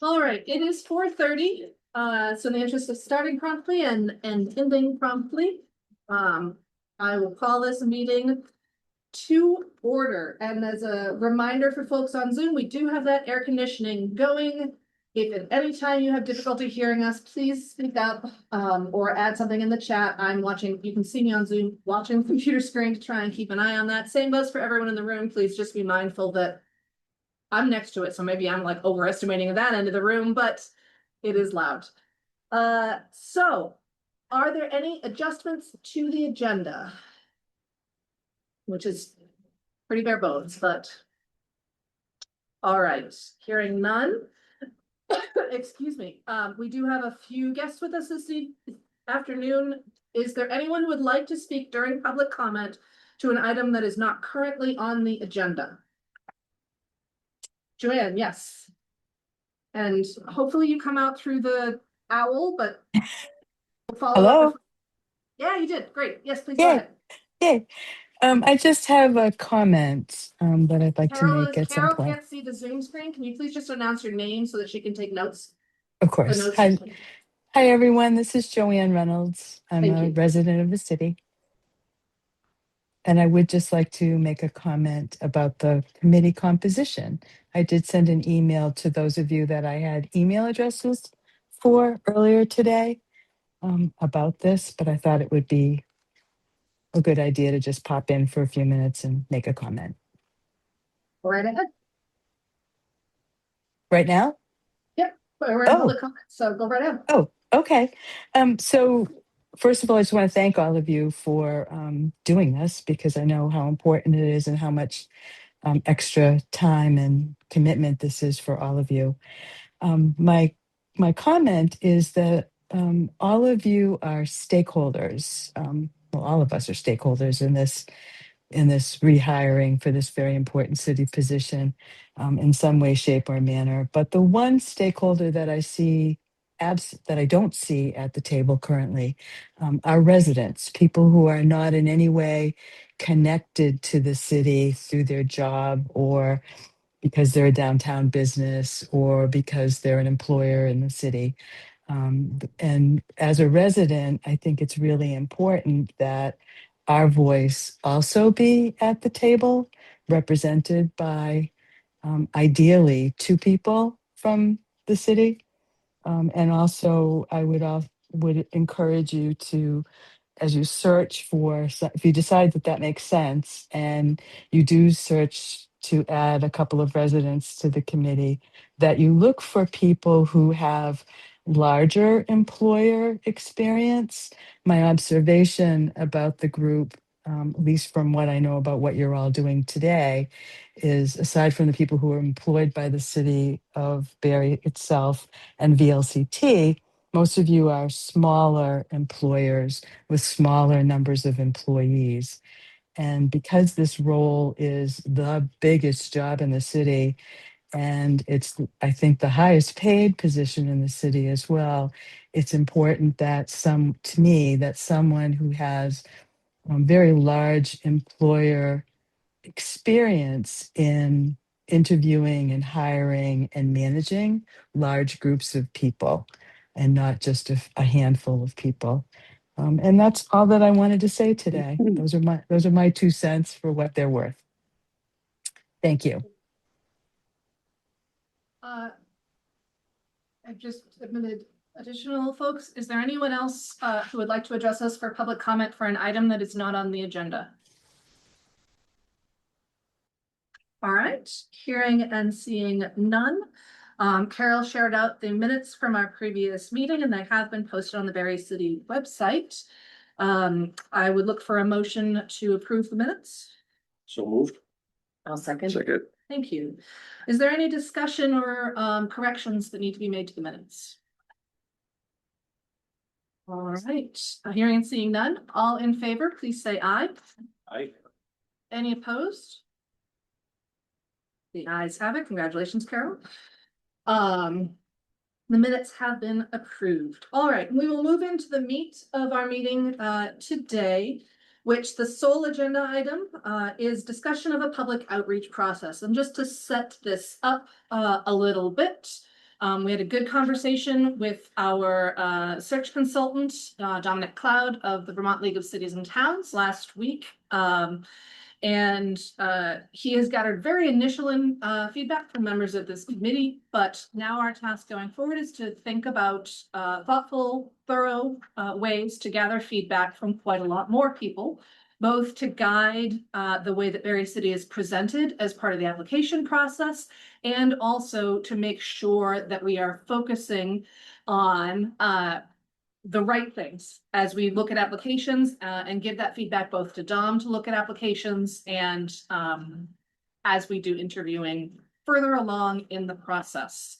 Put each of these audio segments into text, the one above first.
All right, it is 4:30. So in the interest of starting promptly and ending promptly, I will call this meeting to order. And as a reminder for folks on Zoom, we do have that air conditioning going. If at any time you have difficulty hearing us, please speak up or add something in the chat. I'm watching, you can see me on Zoom, watching the computer screen to try and keep an eye on that. Same goes for everyone in the room. Please just be mindful that I'm next to it, so maybe I'm like overestimating that end of the room, but it is loud. So are there any adjustments to the agenda? Which is pretty bare bones, but all right, hearing none. Excuse me. We do have a few guests with us this afternoon. Is there anyone who would like to speak during public comment to an item that is not currently on the agenda? Joanne, yes. And hopefully you come out through the owl, but we'll follow up. Hello? Yeah, you did. Great. Yes, please go Yay, ahead. yay. I just have a comment that I'd like to make at some Carol point. can't see the Zoom screen. Can you please just announce your name so that she can take notes? Of The course. notes. Hi everyone. This is Joanne Reynolds. I'm Thank a you. resident of the city. And I would just like to make a comment about the committee composition. I did send an email to those of you that I had email addresses for earlier today about this, but I thought it would be a good idea to just pop in for a few minutes and make a comment. Go right ahead. Right now? Yep. We're in public comment, so go right ahead. Oh, okay. So first of all, I just want to thank all of you for doing this because I know how important it is and how much extra time and commitment this is for all of you. My comment is that all of you are stakeholders. Well, all of us are stakeholders in this rehiring for this very important city position in some way, shape, or manner. But the one stakeholder that I see that I don't see at the table currently are residents, people who are not in any way connected to the city through their job or because they're a downtown business or because they're an employer in the city. And as a resident, I think it's really important that our voice also be at the table, represented by ideally two people from the city. And also, would encourage you to, as you search for, if you decide that that makes sense, and you do search to add a couple of residents to the committee, that you look for people who have larger employer experience. My observation about the group, at least from what I know about what you're all doing today, is aside from the people who are employed by the city of Barre itself and VLCT, most of you are smaller employers with smaller numbers of employees. And because this role is the biggest job in the city, and it's, I think, the highest paid position in the city as well, it's important that to me, that someone who has very large employer experience in interviewing and hiring and managing large groups of people and not just a handful of people. And that's all that I wanted to say today. Those are my 2 cents for what they're worth. Thank you. I've just admitted additional folks. Is there anyone else who would like to address us for public comment for an item that is not on the agenda? All right, hearing and seeing none. Carol shared out the minutes from our previous meeting and they have been posted on the Barre City website. I would look for a motion to approve the minutes. So moved. I'll second. Second. Thank you. Is there any discussion or corrections that need to be made to the minutes? All right, hearing and seeing none. All in favor, please say aye. Aye. Any opposed? The ayes have it. Congratulations, Carol. The minutes have been approved. All right, we will move into the meat of our meeting today, which the sole agenda item is discussion of a public outreach process. And just to set this up a little bit, We had a good conversation with our search consultant, Dominic Cloud of the Vermont League of Cities and Towns last week. And he has gathered very initial feedback from members of this committee, but now our task going forward is to think about thoughtful, thorough ways to gather feedback from quite a lot more people, both to guide the way that Barre City is presented as part of the application process, and also to make sure that we are focusing on the right things as we look at applications and give that feedback both to Dom to look at applications and as we do interviewing further along in the process.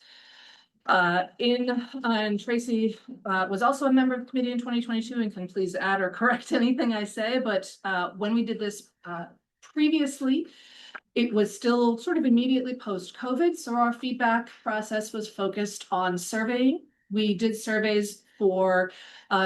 And Tracy was also a member of the committee in 2022 and can please add or correct anything I say, but when we did this previously, it was still sort of immediately post-COVID, so our feedback process was focused on surveying. We did surveys for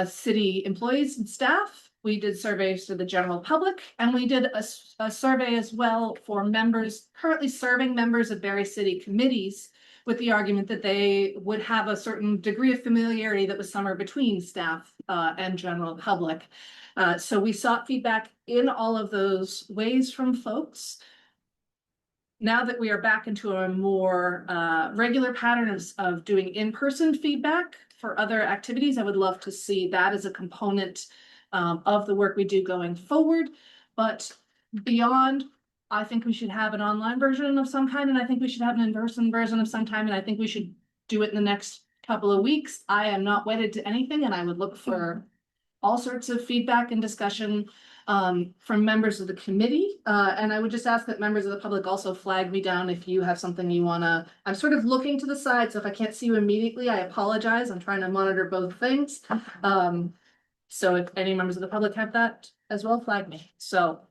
city employees and staff. We did surveys to the general public, and we did a survey as well for members, currently serving members of Barre City committees, with the argument that they would have a certain degree of familiarity that was somewhere between staff and general public. So we sought feedback in all of those ways from folks. Now that we are back into a more regular pattern of doing in-person feedback for other activities, I would love to see that as a component of the work we do going forward. But beyond, I think we should have an online version of some kind, and I think we should have an in-person version of some time, and I think we should do it in the next couple of weeks. I am not wedded to anything, and I would look for all sorts of feedback and discussion from members of the committee. And I would just ask that members of the public also flag me down if you have something you wanna, I'm sort of looking to the side, so if I can't see you immediately, I apologize. I'm trying to monitor both things. So if any members of the public have that as well, flag me. So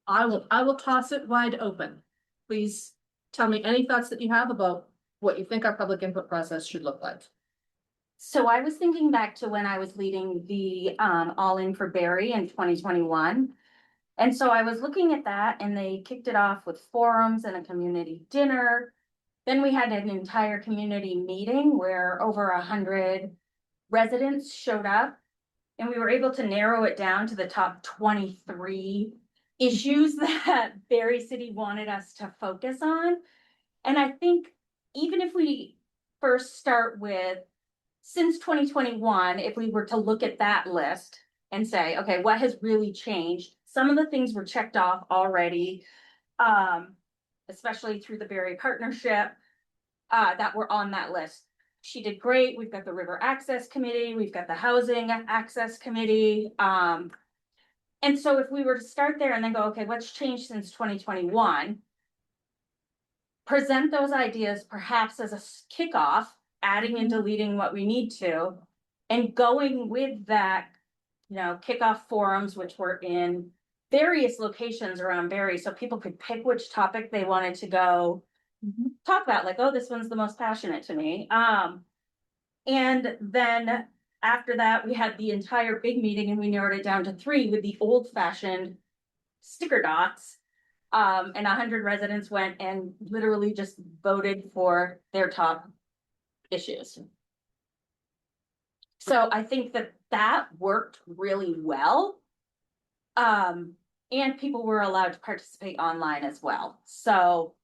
I will toss it wide open. Please tell me any thoughts that you have about what you think our public input process should look like. So I was thinking back to when I was leading the All In for Barre in 2021. And so I was looking at that, and they kicked it off with forums and a community dinner. Then we had an entire community meeting where over 100 residents showed up, and we were able to narrow it down to the top 23 issues that Barre City wanted us to focus on. And I think even if we first start with, since 2021, if we were to look at that list and say, okay, what has really changed? Some of the things were checked off already, especially through the Barre partnership that were on that list. She did great. We've got the River Access Committee. We've got the Housing Access Committee. And so if we were to start there and then go, okay, what's changed since 2021? Present those ideas perhaps as a kickoff, adding and deleting what we need to, and going with that, kickoff forums, which were in various locations around Barre, so people could pick which topic they wanted to go talk about, like, oh, this one's the most passionate to me. And then after that, we had the entire big meeting, and we narrowed it down to 3 with the old-fashioned sticker dots. And 100 residents went and literally just voted for their top issues. So I think that worked really well. And people were allowed to participate online as well. So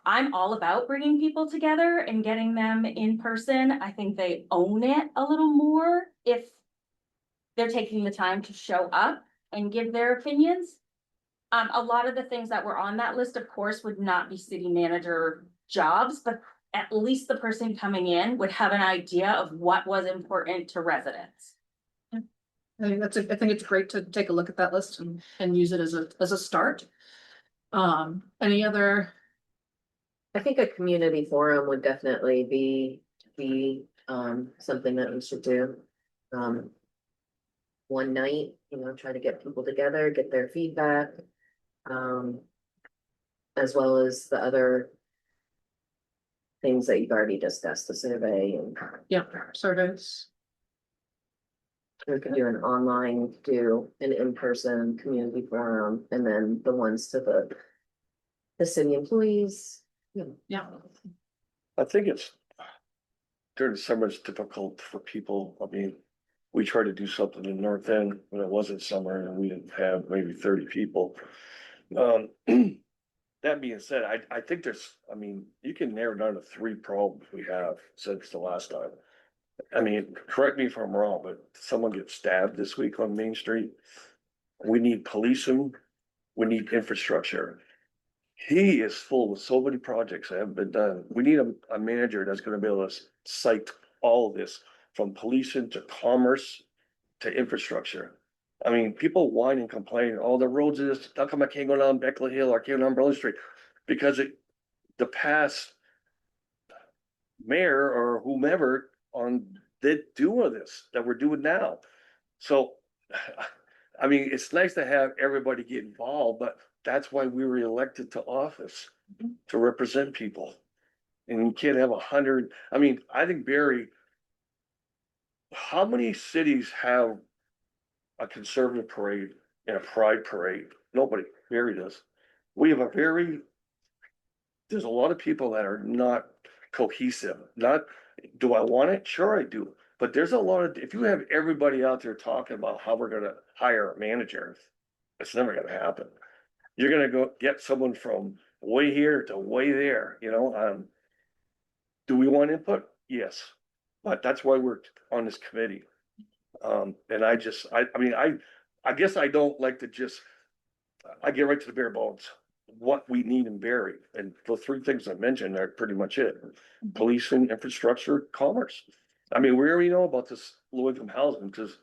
I'm all about bringing people together and getting them in person. I think they own it a little more if they're taking the time to show up and give their opinions. A lot of the things that were on that list, of course, would not be city manager jobs, but at least the person coming in would have an idea of what was important to residents. I think it's great to take a look at that list and use it as a start. Any other? I think a community forum would definitely be something that we should do. One night, try to get people together, get their feedback, as well as the other things that you've already discussed, the survey and Surveys. we could do an online, do an in-person community forum, and then the ones to the city employees. Yeah. I think it's during the summer it's difficult for people. I mean, we tried to do something in North End when it wasn't summer and we didn't have maybe 30 people. Um, that being said, I think I mean, you can narrow down to 3 problems we have since the last time. I mean, correct me if I'm wrong, but someone gets stabbed this week on Main Street. We need policing, we need infrastructure. He is full with so many projects that haven't been done. We need a manager that's gonna be able to cite all of this, from policing to commerce to infrastructure. I mean, people whine and complain, oh, the roads is, how come I can't go down Beckley Hill or can't go down Berlin Street? Because the past mayor or whomever did do of this that we're doing now. So, I mean, it's nice to have everybody get involved, but that's why we were elected to office, to represent people. And you can't have 100, I mean, I think Barry, how many cities have a conservative parade and a pride parade? Nobody. Barry does. We have there's a lot of people that are not cohesive. Not, do I want it? Sure I do. But there's a lot of, if you have everybody out there talking about how we're gonna hire a manager, it's never gonna happen. You're gonna go get someone from way here to way there, you know? Do we want input? Yes. But that's why we're on this committee. And I mean, I guess I don't like to just, I get right to the bare bones. What we need in Barry, and the 3 things I mentioned are pretty much it. Policing, infrastructure, commerce. I mean, we already know about this low income housing, because,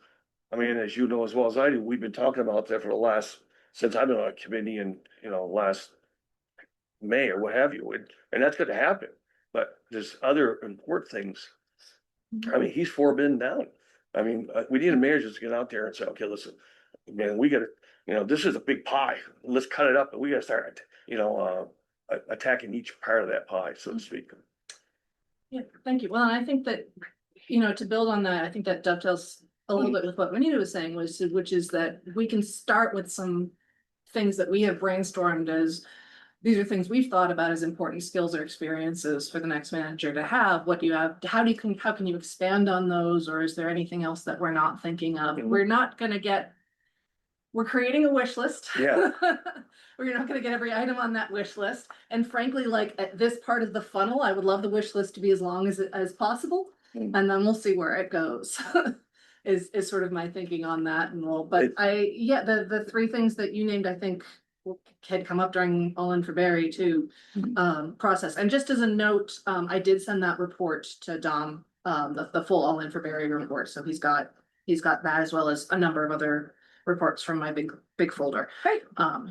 I mean, as you know as well as I do, we've been talking about that for the last, since I've been on a committee in, you know, last May or what have you, and that's gonna happen. But there's other important things. I mean, he's forbidden down. I mean, we need a manager to get out there and say, okay, listen, man, we gotta, you know, this is a big pie. Let's cut it up and we gotta start, you know, attacking each part of that pie, so to speak. Yeah, thank you. Well, I think that, you know, to build on that, I think that dovetails a little bit with what Juanita was saying, which is that we can start with some things that we have brainstormed as, these are things we've thought about as important skills or experiences for the next manager to have. What do you have? How can you expand on those? Or is there anything else that we're not thinking of? We're not gonna get, we're creating a wish list. Yeah. We're not gonna get every item on that wish list. And frankly, like at this part of the funnel, I would love the wish list to be as long as possible. And then we'll see where it goes. Is sort of my thinking on that. And the 3 things that you named, I think had come up during All In for Barry too, process. And just as a note, I did send that report to Dom, the full All In for Barry report. So he's got that, as well as a number of other reports from my big folder. Great.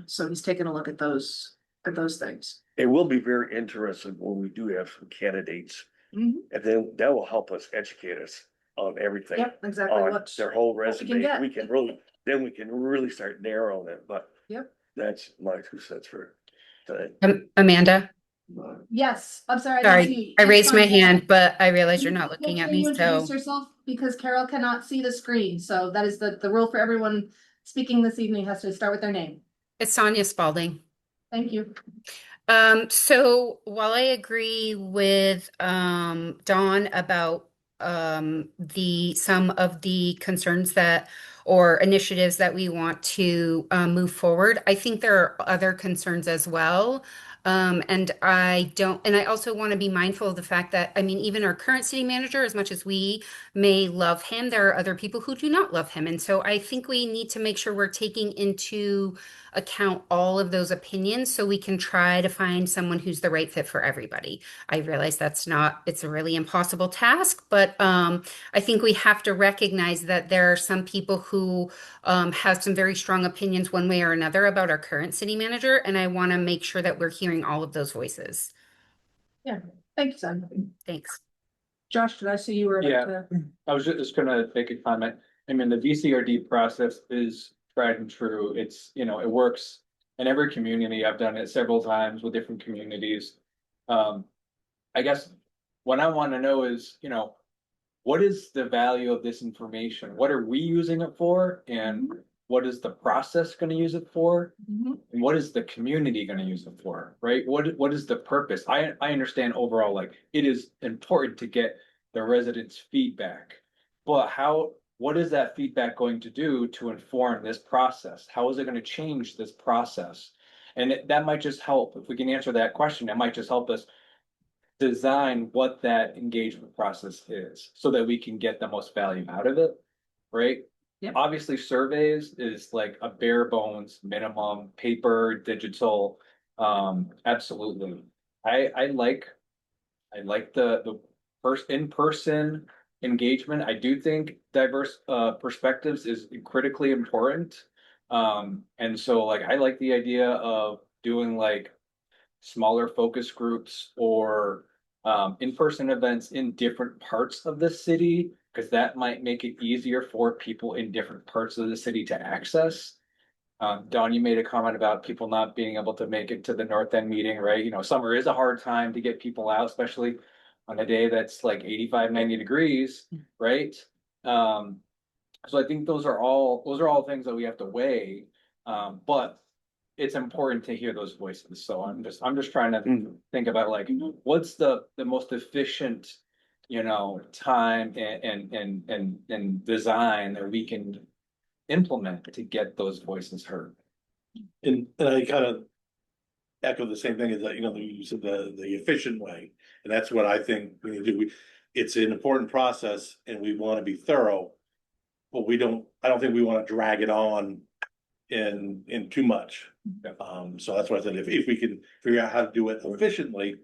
So he's taken a look at those things. It will be very interesting when we do have some candidates, and then that will help us educate us on everything. Yep, exactly. On What their whole what we can resume. get. We can really start narrowing it, but. Yep. That's my 2 cents for today. Amanda, Yes, I'm sorry. sorry, I raised my hand, but I realize you're not looking at Can you me, introduce so yourself? Because Carol cannot see the screen, so that is the rule for everyone speaking this evening, has to start with their name. it's Sonia Spalding. Thank you. So while I agree with Dawn about some of the concerns that or initiatives that we want to move forward, I think there are other concerns as well. And I also want to be mindful of the fact that, I mean, even our current city manager, as much as we may love him, there are other people who do not love him. And so I think we need to make sure we're taking into account all of those opinions so we can try to find someone who's the right fit for everybody. I realize it's a really impossible task, but I think we have to recognize that there are some people who have some very strong opinions one way or another about our current city manager, and I want to make sure that we're hearing all of those voices. Yeah, thank you, Son. Thanks. Josh, did I see you were about Yeah. to? I was just gonna make a comment. I mean, the VCRD process is tried and true. It's, you know, it works in every community. I've done it several times with different communities. I guess what I want to know is, you know, what is the value of this information? What are we using it for? And what is the process going to use it for? Mhm. And what is the community going to use it for? Right? What is the purpose? I understand overall, like, it is important to get the residents' feedback. But what is that feedback going to do to inform this process? How is it going to change this process? And that might just help, if we can answer that question, it might just help us design what that engagement process is so that we can get the most value out of it, right? Yep. Obviously, surveys is like a bare bones minimum, paper, digital, absolutely. I like the first in-person engagement. I do think diverse perspectives is critically important. And so like I like the idea of doing like smaller focus groups or in-person events in different parts of the city, because that might make it easier for people in different parts of the city to access. Don, you made a comment about people not being able to make it to the North End meeting, right? You know, summer is a hard time to get people out, especially on a day that's like 85, 90 degrees, right? So I think those are all things that we have to weigh. But it's important to hear those voices. So I'm just trying to think about like, what's the most efficient, time and design that we can implement to get those voices heard. And I kind of echo the same thing as that, you said the efficient way. And that's what I think we need to do. It's an important process and we want to be thorough, but I don't think we want to drag it on in too much. So that's why I said if we can figure out how to do it efficiently,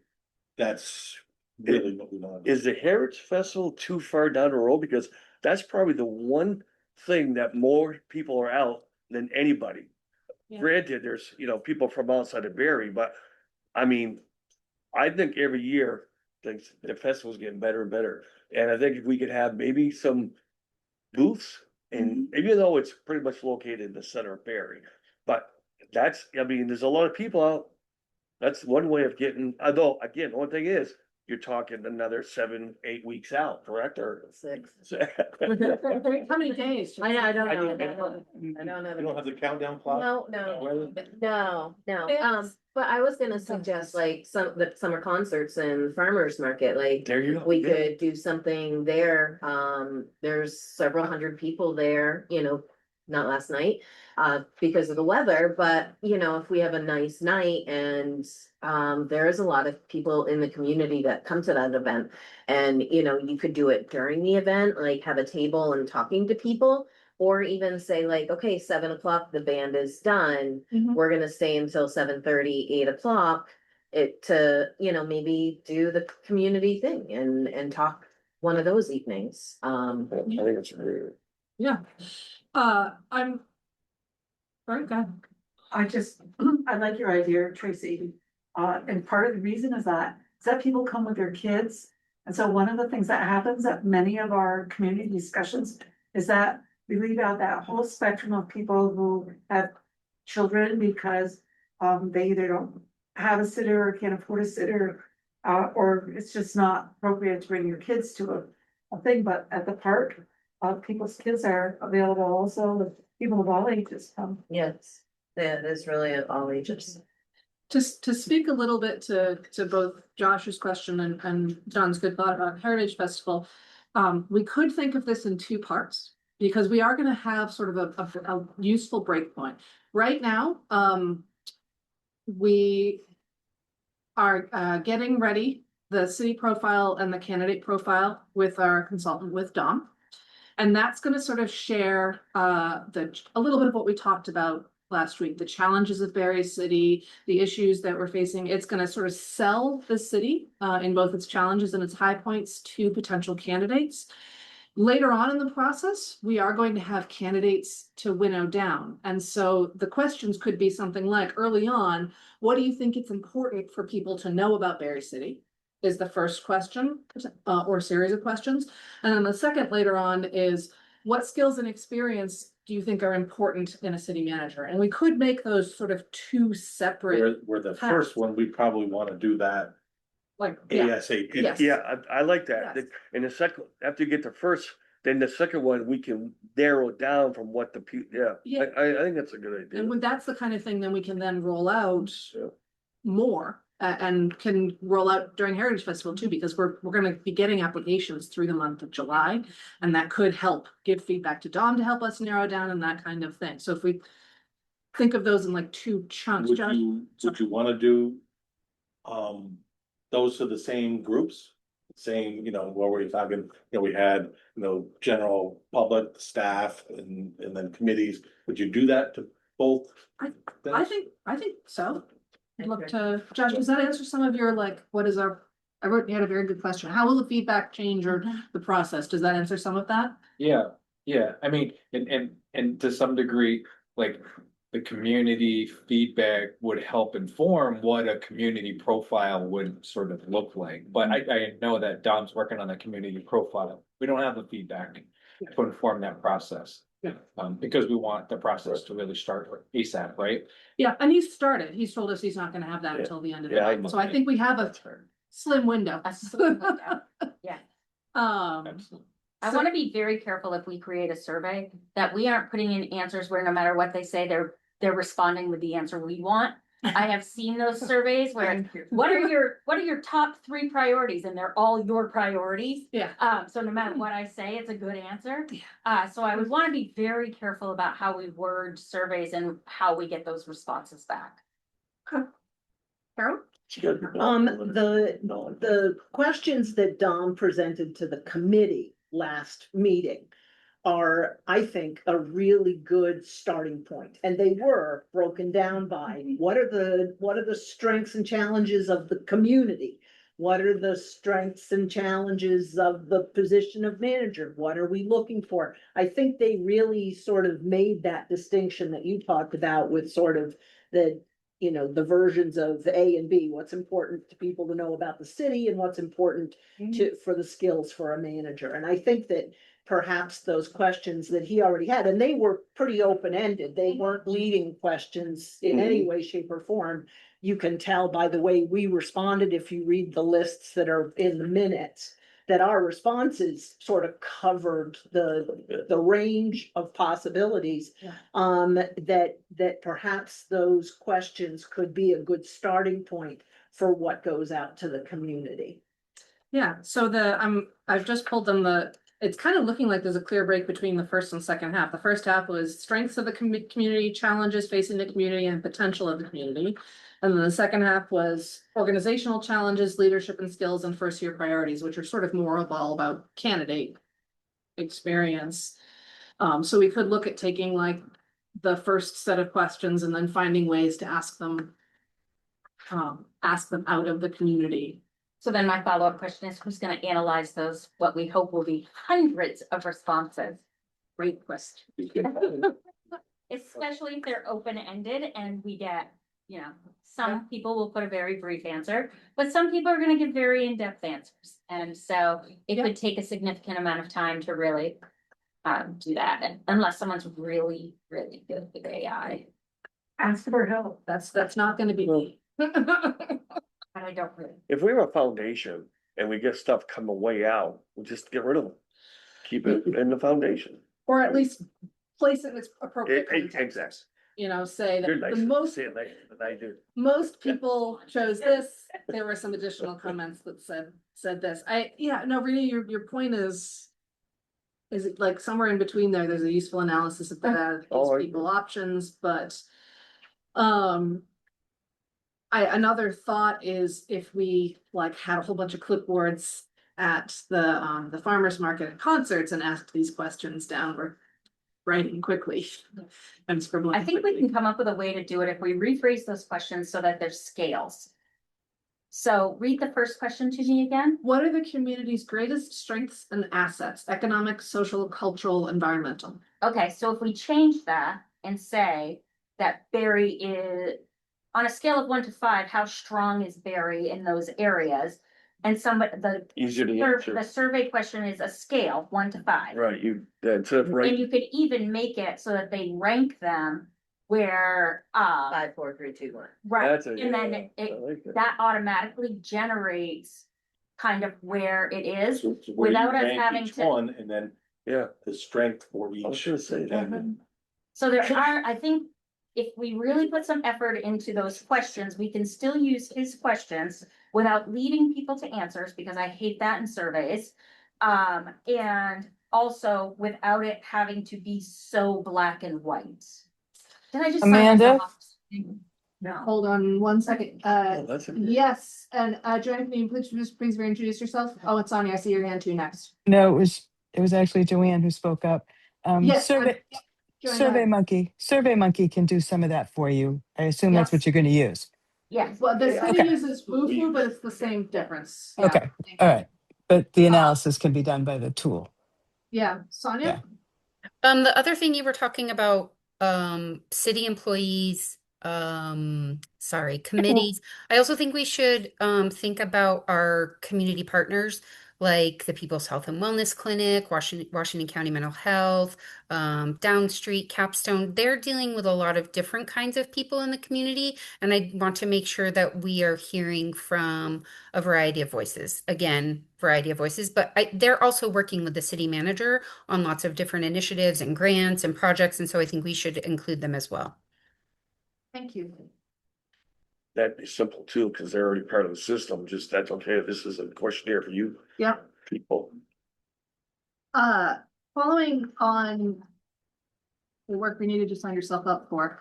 that's really what we want to do. Is the Heritage Festival too far down the road? Because that's probably the one thing that more people are out than anybody. Yeah. Granted, there's, people from outside of Barre, but I mean, I think every year the festival's getting better and better. And I think if we could have maybe some booths, and even though it's pretty much located in the center of Barre, but there's a lot of people out. That's one way of getting, although, again, one thing is, you're talking another 7-8 weeks out, correct, or? 6. How many days? I don't know. I You don't know. don't have the countdown clock? No. It's- But I was gonna suggest like the summer concerts and farmers market, like. There you go. We Yeah. could do something there. There's several hundred people there, not last night, because of the weather, but if we have a nice night and, there is a lot of people in the community that come to that event. And, you could do it during the event, like have a table and talking to people. Or even say like, okay, 7 o'clock, the band is done. Mhm. We're gonna stay until 7:30, 8 o'clock. Maybe do the community thing and talk one of those evenings. I think it's really. Yeah. I'm. Very good. I like your idea, Tracy. And part of the reason is that people come with their kids. And so one of the things that happens at many of our community discussions is that we leave out that whole spectrum of people who have children because they either don't have a sitter or can't afford a sitter, or it's just not appropriate to bring your kids to a thing. But at the park, people's kids are available also, the people of all ages come. Yes, yeah, there's really all ages. Just to speak a little bit to both Josh's question and John's good thought about Heritage Festival. We could think of this in two parts, because we are gonna have sort of a useful break point. Right now, we are getting ready the city profile and the candidate profile with our consultant, with Dom. And that's gonna sort of share a little bit of what we talked about last week, the challenges of Barre City, the issues that we're facing. It's gonna sort of sell the city in both its challenges and its high points to potential candidates. Later on in the process, we are going to have candidates to winnow down. And so the questions could be something like, early on, what do you think it's important for people to know about Barre City? Is the first question, or series of questions. And then the second later on is, what skills and experience do you think are important in a city manager? And we could make those sort of two separate, Where the first one, we probably want to do that like, yeah, ASAP. Yes. Yeah, I like that. Yes. And the second, after you get the first, then the second one, we can narrow down from what Yeah. I think that's a good idea. and when that's the kind of thing, then we can then roll out Yeah. more and can roll out during Heritage Festival too, because we're gonna be getting applications through the month of July. And that could help give feedback to Dom to help us narrow down and that kind of thing. So if we think of those in like two chunks, Josh. Would you wanna do? Those are the same groups, same, what were you talking, we had, general public, staff and then committees. Would you do that to both? I think so. I'd look to, Josh, does that answer some of your like, what is our, you had a very good question. How will the feedback change or the process? Does that answer some of that? Yeah, I mean, and to some degree, like. The community feedback would help inform what a community profile would sort of look like. But I know that Dom's working on a community profile. We don't have the feedback to inform that process. Yeah. Because we want the process to really start ASAP, right? Yeah, and he's started. He's told us he's not gonna have that until the end of the Yeah, I month. So I think we have a slim window. A slim window. Yeah. Absolutely. I want to be very careful if we create a survey that we aren't putting in answers where no matter what they say, they're responding with the answer we want. I have seen those surveys where, what are your top 3 priorities? And they're all your priorities. Yeah. So no matter what I say, it's a good answer. So I would want to be very careful about how we word surveys and how we get those responses back. Carol? The questions that Dom presented to the committee last meeting are, I think, a really good starting point. And they were broken down by what are the strengths and challenges of the community? What are the strengths and challenges of the position of manager? What are we looking for? I think they really sort of made that distinction that you talked about with sort of the versions of A and B, what's important to people to know about the city and what's important for the skills for a manager. And I think that perhaps those questions that he already had, and they were pretty open-ended, they weren't leading questions in any way, shape, or form. You can tell by the way we responded, if you read the lists that are in the minutes, that our responses sort of covered the range of possibilities. Yeah. That perhaps those questions could be a good starting point for what goes out to the community. Yeah, so I've just pulled them it's kind of looking like there's a clear break between the first and second half. The first half was strengths of the community, challenges facing the community, and potential of the community. And then the second half was organizational challenges, leadership and skills, and first year priorities, which are sort of more of all about candidate experience. So we could look at taking like the first set of questions and then finding ways to ask them out of the community. So then my follow-up question is, who's going to analyze those, what we hope will be hundreds of responses? Great question. Especially if they're open-ended and we get, some people will put a very brief answer, but some people are going to give very in-depth answers. And so it could take a significant amount of time to really do that, unless someone's really, really good with AI. Ask for help. That's not gonna be me. But I don't really. If we have a foundation and we get stuff coming way out, we'll just get rid of them. Keep it in the foundation. Or at least place it in its appropriate context. Exactly. Say You're that nice the to say it later than I do. most people chose this. There were some additional comments that said this. Really, your point is it like somewhere in between there, there's a useful analysis of that, Oh, gives people options, but another thought is if we like had a whole bunch of clipboards at the farmer's market and concerts and asked these questions down, we're writing quickly and scribbling. I think we can come up with a way to do it if we rephrase those questions so that there's scales. So read the first question to me again. What are the community's greatest strengths and assets? Economic, social, cultural, environmental. Okay, so if we change that and say that Barre is, on a scale of 1 to 5, how strong is Barre in those areas? And Easier to answer. the survey question is a scale, 1 to 5. Right, that's it, right? And you could even make it so that they rank them where, 5, 4, 3, 2, 1. right, That's a- and then I like that. that automatically generates kind of where it is. So where you Without us rank having each to- one, and then Yeah, the strength for I was each. gonna say that. So there are, I think if we really put some effort into those questions, we can still use his questions without leading people to answers, because I hate that in surveys. And also without it having to be so black and white. Did I just? sign Amanda? myself off? No, hold on one second. Oh, that's a- Yes, and Joanne, can you please reintroduce yourself? Oh, it's Sonia. I see your hand too next. No, it was actually Joanne who spoke up. Yes, Survey, yeah, Joanne, go ahead. Survey Monkey can do some of that for you. I assume that's what Yes. you're gonna use. Yes. Well, the city Okay. uses Wufu, but it's the same difference. Yeah. Okay, all right. But the analysis can be done by the tool. Yeah, Sonia? The other thing you were talking about, city employees, sorry, committees. I also think we should think about our community partners, like the People's Health and Wellness Clinic, Washington County Mental Health, Down Street, Capstone. They're dealing with a lot of different kinds of people in the community, and I want to make sure that we are hearing from a variety of voices. Again, variety of voices, but they're also working with the city manager on lots of different initiatives and grants and projects, and so I think we should include them as well. Thank you. That'd be simple too, because they're already part of the system, just that's okay, this is a questionnaire for you Yeah. people. Following on the work we needed to sign yourself up for.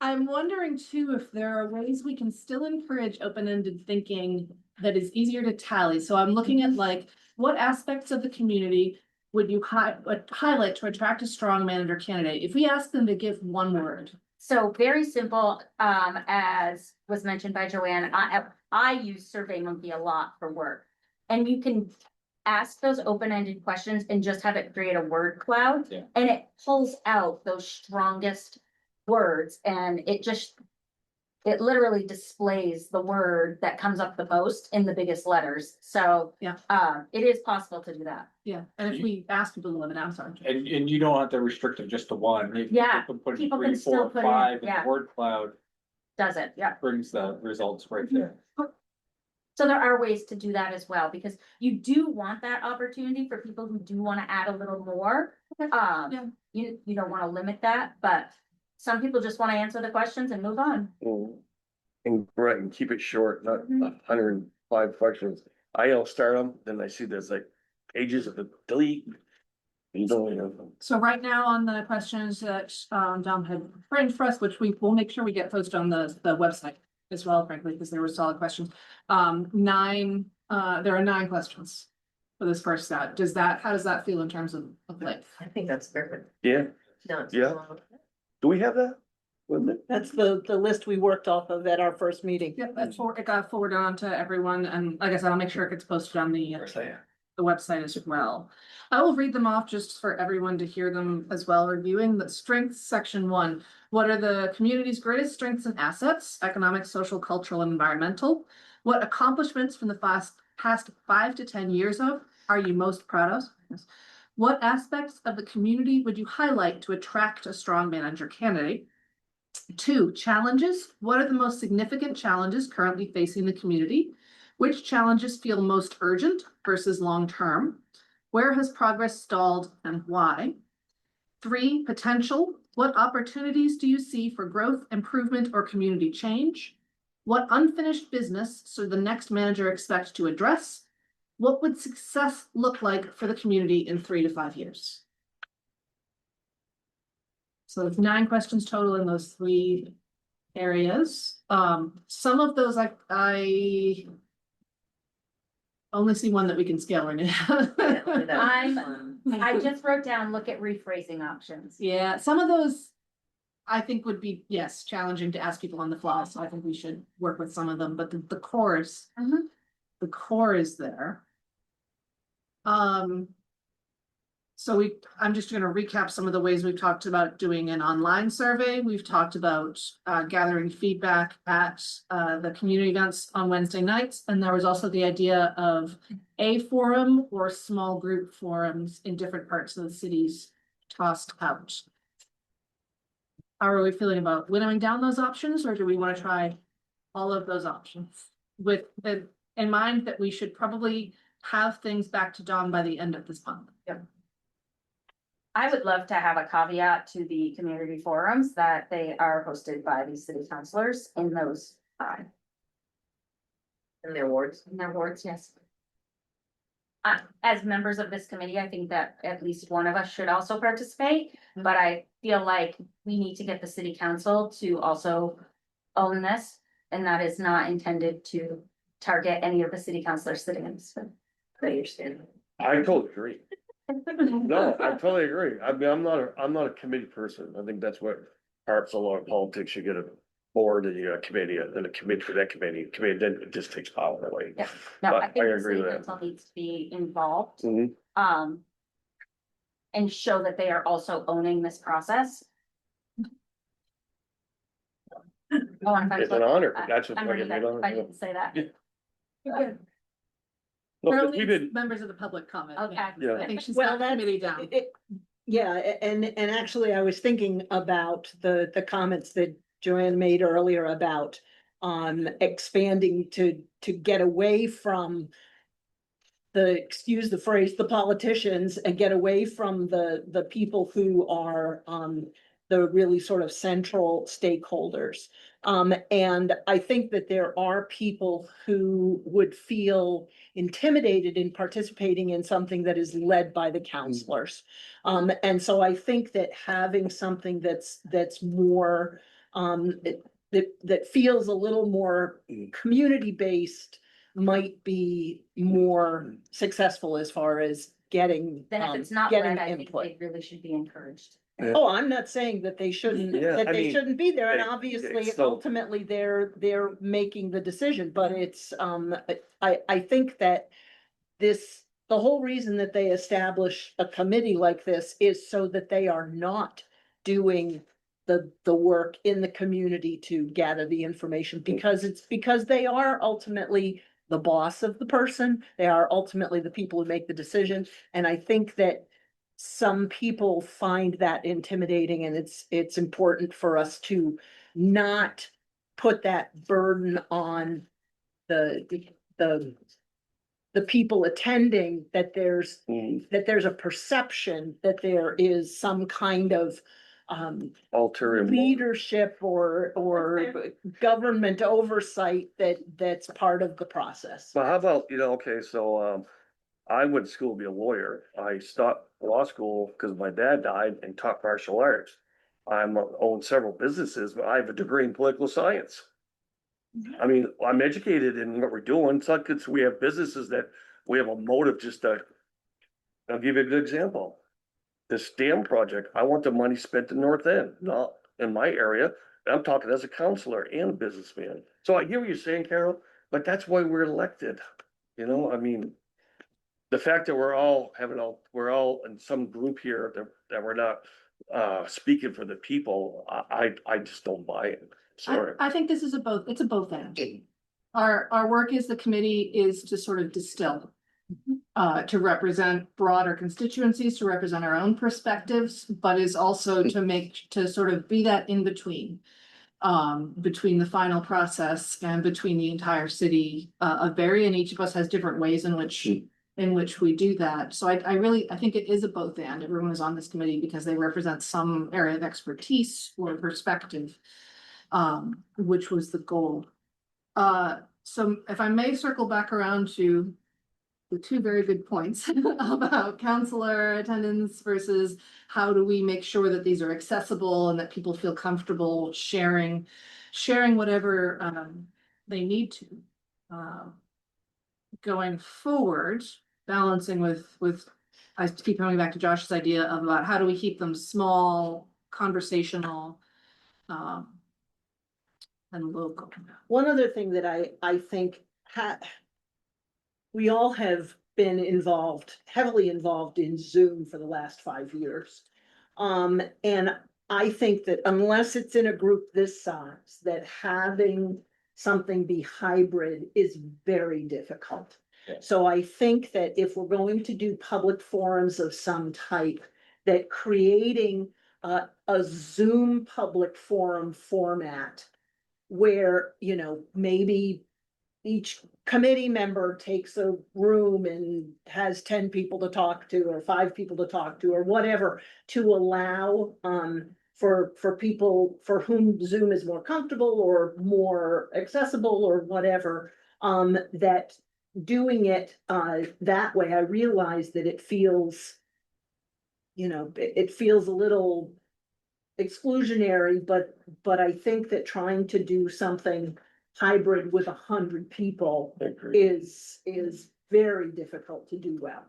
I'm wondering too, if there are ways we can still encourage open-ended thinking that is easier to tally. So I'm looking at like, what aspects of the community would you highlight to attract a strong manager candidate? If we ask them to give one word. So very simple, as was mentioned by Joanne, I use SurveyMonkey a lot for work. And you can ask those open-ended questions and just have it create a word cloud. Yeah. And it pulls out those strongest words, and it literally displays the word that comes up the most in the biggest letters. So Yeah. It is possible to do that. Yeah, and if we ask people to live it out, sorry. And you don't have to restrict it just to one. If Yeah, you put people three, can still four, put in, five in yeah. the word cloud, Does it? Yeah. brings the results right there. So there are ways to do that as well, because you do want that opportunity for people who do want to add a little more. Yeah. You don't want to limit that, but some people just want to answer the questions and move on. And right, and keep it short, not Mhm. 105 questions. I'll start them, then I see there's like pages of the delete. You don't know. So right now on the questions that Dom had framed for us, which we will make sure we get posted on the website as well, frankly, because they were solid questions. There are 9 questions for this first set. How does that feel in terms of length? I think that's perfect. Yeah, No, it's Yeah. long. do we have that? Wouldn't it? That's the list we worked off of at our first meeting. Yep, it got forwarded on to everyone, and like I said, I'll make sure it gets posted on the website as well. I will read them off just for everyone to hear them as well. Reviewing the strengths, section 1. What are the community's greatest strengths and assets? Economic, social, cultural, and environmental. What accomplishments from the past 5 to 10 years are you most proud of? Yes. What aspects of the community would you highlight to attract a strong manager candidate? 2, challenges. What are the most significant challenges currently facing the community? Which challenges feel most urgent versus long-term? Where has progress stalled and why? 3, potential. What opportunities do you see for growth, improvement, or community change? What unfinished business should the next manager expect to address? What would success look like for the community in 3 to 5 years? So it's 9 questions total in those 3 areas. Some of those I only see one that we can scale right now. I just wrote down, look at rephrasing options. Yeah, some of those I think would be, yes, challenging to ask people on the fly, so I think we should work with some of them, but the core is, the core is there. So I'm just gonna recap some of the ways we've talked about doing an online survey. We've talked about gathering feedback at the community events on Wednesday nights. And there was also the idea of a forum or small group forums in different parts of the cities tossed out. How are we feeling about winnowing down those options, or do we want to try all of those options? With in mind that we should probably have things back to Dawn by the end of this month. Yep. I would love to have a caveat to the community forums that they are hosted by the city councilors in those, In their wards. in their wards, yes. As members of this committee, I think that at least one of us should also participate, but I feel like we need to get the city council to also own this. And that is not intended to target any of the city councilors sitting in this room. I understand. I totally agree. No, I totally agree. I mean, I'm not a committee person. I think that's what perhaps a lot of politics, you get a board and you got a committee and then a committee for that committee, then it just takes power away. Yeah. No, But I think I the agree city with that. council needs to be involved, Mhm. and show that they are also owning this process. Oh, and if I'm It's an close, honor. That's what I'm I gonna get get- made on. I didn't say that. Yeah. Or Look, at we least did, members of the public comment. Okay. Yeah. I think she's Well, got the that's- committee down. Yeah, and actually I was thinking about the comments that Joanne made earlier about expanding to get away from excuse the phrase, the politicians, and get away from the people who are the really sort of central stakeholders. And I think that there are people who would feel intimidated in participating in something that is led by the counselors. And so I think that having something that's more that feels a little more community-based might be more successful as far as getting Then if it's not getting red, I think input. they really should be encouraged. Oh, I'm not saying that they shouldn't, Yeah, that I they mean, shouldn't be there, and they- obviously it's so- ultimately they're making the decision, but it's I think that the whole reason that they establish a committee like this is so that they are not doing the work in the community to gather the information, because they are ultimately the boss of the person. They are ultimately the people who make the decision. And I think that some people find that intimidating, and it's important for us to not put that burden on the people attending, that there's a perception that there is some kind of ulterior. leadership or government oversight that's part of the process. But how about, okay, so, I went to school to be a lawyer. I stopped law school because my dad died and taught martial arts. Own several businesses, but I have a degree in political science. I mean, I'm educated in what we're doing. It's not good, we have businesses that we have a motive I'll give you a good example. This dam project, I want the money spent in North End, not in my area. I'm talking as a counselor and a businessman. So I hear what you're saying, Carol, but that's why we're elected. I mean, the fact that we're all in some group here that we're not speaking for the people, I just don't buy it. Sorry. I think this is it's a both end. Our work as the committee is to sort of distill. To represent broader constituencies, to represent our own perspectives, but is also to sort of be that in between. Between the final process and between the entire city of Barre, and each of us has different ways in which we do that. So I think it is a both and. Everyone is on this committee because they represent some area of expertise or perspective, which was the goal. So if I may circle back around to the two very good points about counselor attendance versus how do we make sure that these are accessible and that people feel comfortable sharing whatever they need to. Going forward, balancing with I keep coming back to Josh's idea about how do we keep them small, conversational, and local. One other thing that I think we all have been heavily involved in Zoom for the last 5 years. And I think that unless it's in a group this size, that having something be hybrid is very difficult. Yeah. So I think that if we're going to do public forums of some type, that creating a Zoom public forum format where, maybe each committee member takes a room and has 10 people to talk to, or 5 people to talk to, or whatever, to allow, for people for whom Zoom is more comfortable or more accessible or whatever, that doing it, that way, I realize that it feels, it feels a little exclusionary, but I think that trying to do something hybrid with 100 people I agree. is very difficult to do well.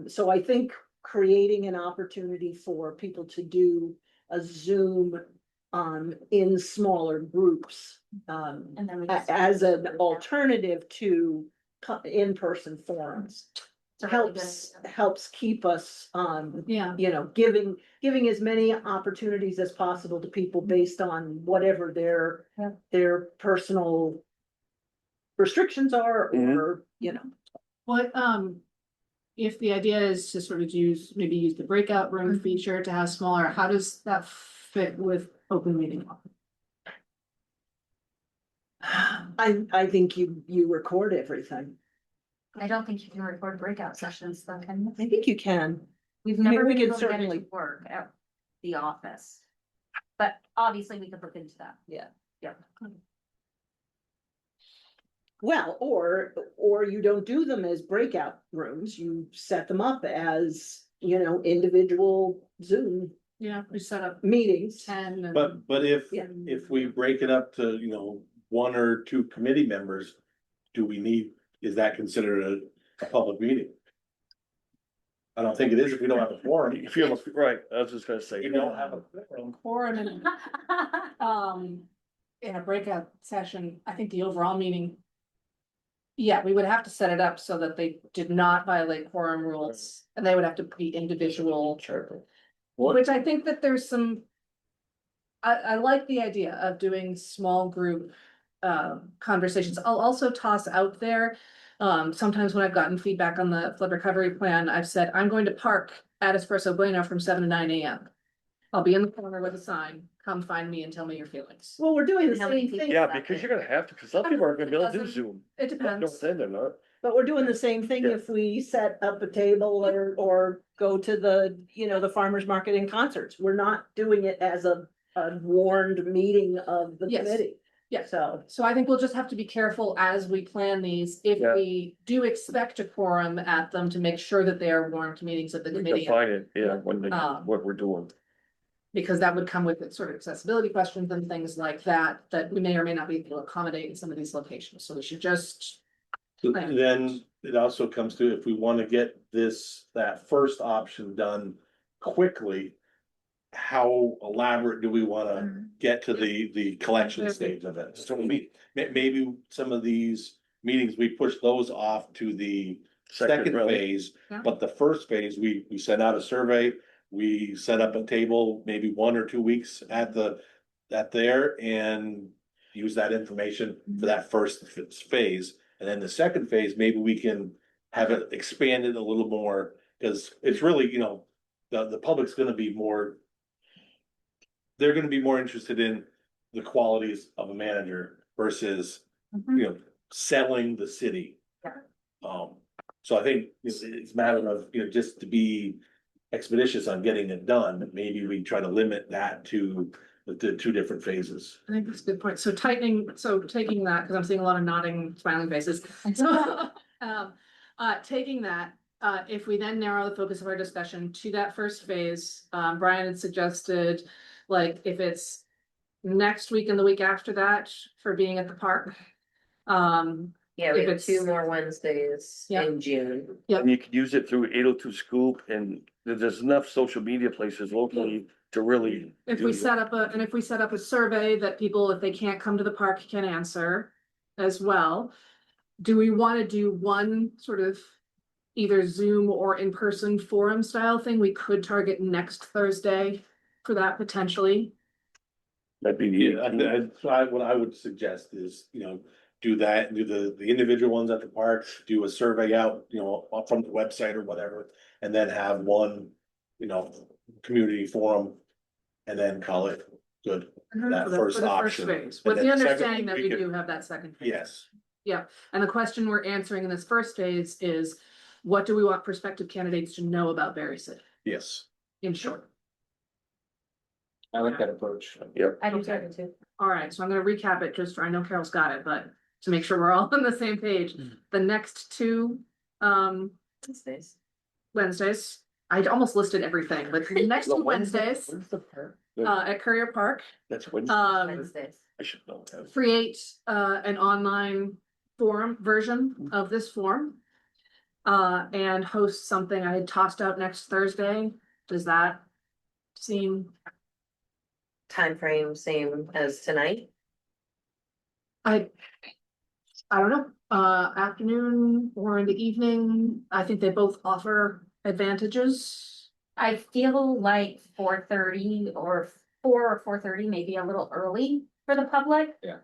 So I think creating an opportunity for people to do a Zoom in smaller groups, And then we as an alternative to in-person forums It's a really good helps keep us, Yeah. giving as many opportunities as possible to people based on whatever their personal restrictions are, or, What, if the idea is to sort of maybe use the breakout room feature to have smaller, how does that fit with open meeting law? I think you record everything. I don't think you can record breakout sessions though, can you? I think you can. We've I mean, never we been could able to get it certainly- to work at the office. But obviously we could look into that. Yeah. Yeah. Well, or you don't do them as breakout rooms, you set them up as, individual Zoom Yeah, we set up meetings. 10 and. But Yeah. if we break it up to, 1 or 2 committee members, is that considered a public meeting? I don't think it is if we don't have a forum. If you have a, right, I was just gonna say. You don't have a forum. Quorum and, in a breakout session, I think the overall meeting. Yeah, we would have to set it up so that they did not violate quorum rules, and they would have to be individual. Sure. What, Which I think that there's some. I like the idea of doing small group conversations. I'll also toss out there. Sometimes when I've gotten feedback on the flood recovery plan, I've said, I'm going to park at Espresso Bueno from 7 to 9 AM. I'll be in the corner with a sign, come find me and tell me your feelings. Well, we're doing the How many same thing. yeah, because you're gonna have to, because some people aren't gonna be able to do Doesn't- Zoom. It No, depends. then they're not. But we're doing the same thing Yeah. if we set up a table or go to the farmer's market and concerts. We're not doing it as a warned meeting of the Yes. committee. Yeah. So, I think we'll just have to be careful as we plan these, if Yeah. we do expect a quorum at them, to make sure that they are warned meetings of the committee. Define it, yeah, when they, Um, what we're doing. Because that would come with sort of accessibility questions and things like that, that we may or may not be able to accommodate in some of these locations, so we should just. So Right. then it also comes to, if we wanna get that first option done quickly. How elaborate do we wanna get to the collection stage of it? So maybe some of these meetings, we push those off to the second really. phase. Yeah. But the first phase, we send out a survey, we set up a table, maybe 1 or 2 weeks at there and. Use that information for that first phase, and then the second phase, maybe we can have it expanded a little more. Cause it's really, the public's gonna be more. They're gonna be more interested in the qualities of a manager versus, selling the city. Yeah. So I think it's a matter of, just to be expeditious on getting it done, maybe we try to limit that to the 2 different phases. I think that's a good point. So taking that, because I'm seeing a lot of nodding, smiling faces. So, taking that, if we then narrow the focus of our discussion to that first phase, Brian had suggested, like, if it's next week and the week after that for being at the park. Yeah, we If have it's- 2 more Wednesdays Yeah. in June. Yep. And you could use it through 802 Scoop, and there's enough social media places locally to really. If do we that. set up a survey that people, if they can't come to the park, can answer as well. Do we want to do one sort of either Zoom or in-person forum style thing? We could target next Thursday for that potentially. That'd be Yeah, the. what I would suggest is, do that, do the individual ones at the park, do a survey out, up from the website or whatever. And then have one, community forum. And then call it good. That For the first first option. phase, And with then the second, understanding that we we could- do have that second phase. Yes, Yeah, and the question we're answering in this first phase is, what do we want prospective candidates to know about Barre City, Yes. in short? I like that approach. Yep. I do too. All right, so I'm gonna recap it, just, I know Carol's got it, but to make sure we're all on the same page. The next two, Wednesdays, I almost listed everything, but the next two Wednesdays, When's the park? at Courier Park, That's Wednesday. Wednesdays. I should know that. create, an online forum version of this form. And host something I had tossed out next Thursday. Does that seem? Time frame same as tonight. I don't know, afternoon or in the evening. I think they both offer advantages. I feel like 4:30 or 4:30, maybe a little early for the public. Yeah.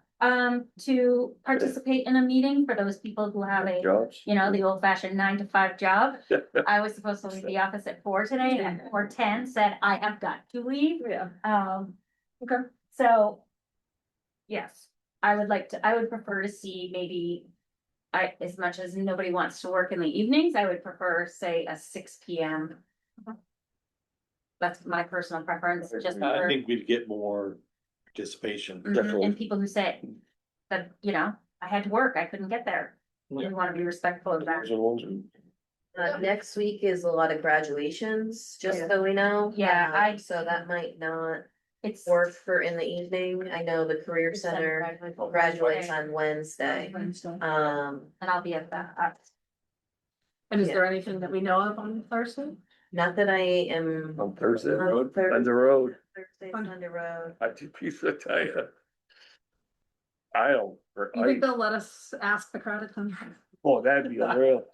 To participate in a meeting for those people who have a, Jobs. you know, the old fashioned 9 to 5 job. I was supposed to leave the office at 4 today and at 4:10 said I have got to leave. Yeah. Okay, so. Yes, I would prefer to see maybe. As much as nobody wants to work in the evenings, I would prefer, say, a 6 p.m. That's my personal preference, just I for, think we'd get more participation. and people who say that, you know, I had to work, I couldn't get there. We wanna be respectful of that. Those are the ones who- Next week is a lot of graduations, just so we know. Yeah, So that might not It's. work for in the evening. I know the Career Center graduates on Wednesday. Wednesday. Um, And I'll be at that. And is Yeah. there anything that we know of on Thursday? not that I am. On Thursday on road, Thurs- on the road. Thursday's on the road. I do piece of tell you. I don't, or You think I, they'll let us ask the crowd to come? oh, that'd be unreal.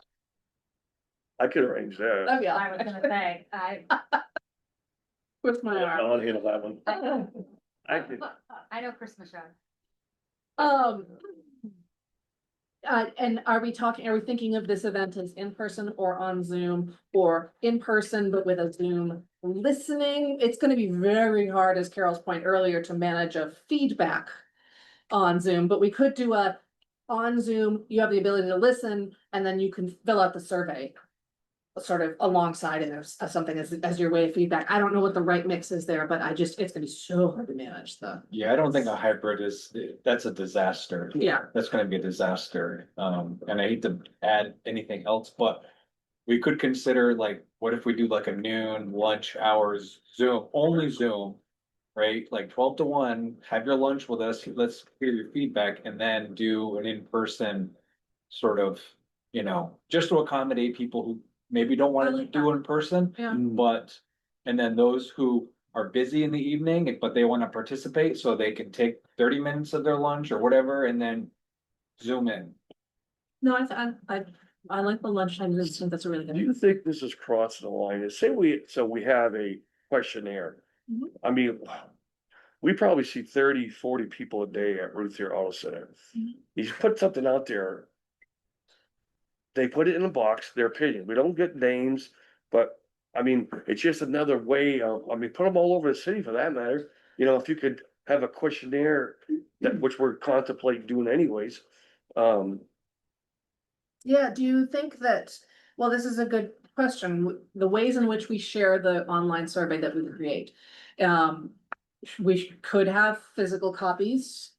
I could arrange that. That'd be I was awesome. gonna say, With my arm. I'll handle that one. I could, I know Christmas show. And are we thinking of this event as in person or on Zoom, or in person but with a Zoom listening? It's gonna be very hard, as Carol's point earlier, to manage a feedback on Zoom, but we could do on Zoom, you have the ability to listen, and then you can fill out the survey sort of alongside it as something as your way of feedback. I don't know what the right mix is there, but it's gonna be so hard to manage Yeah, I don't think a hybrid that's a disaster. Yeah. That's gonna be a disaster. And I hate to add anything else, but we could consider like, what if we do like a noon lunch hours Zoom, only Zoom? Right, like 12 to 1, have your lunch with us, let's hear your feedback, and then do an in-person sort of, you know, just to accommodate people who maybe don't want I to like do in person, Yeah. but, and then those who are busy in the evening, but they want to participate, so they can take 30 minutes of their lunch or whatever, and then Zoom in. No, I like the lunchtime, I think that's a really do good. you think this is crossing the line? Say we have a questionnaire. Mhm. I mean, we probably see 30, 40 people a day at Ruth Here Auto Center. Mhm. You put something out there. They put it in a box, their opinion. We don't get names, but I mean, it's just another way of, I mean, put them all over the city for that matter. You know, if you could have a questionnaire that, which we're contemplating doing anyways. Yeah, do you think that, well, this is a good question, the ways in which we share the online survey that we create. We could have physical copies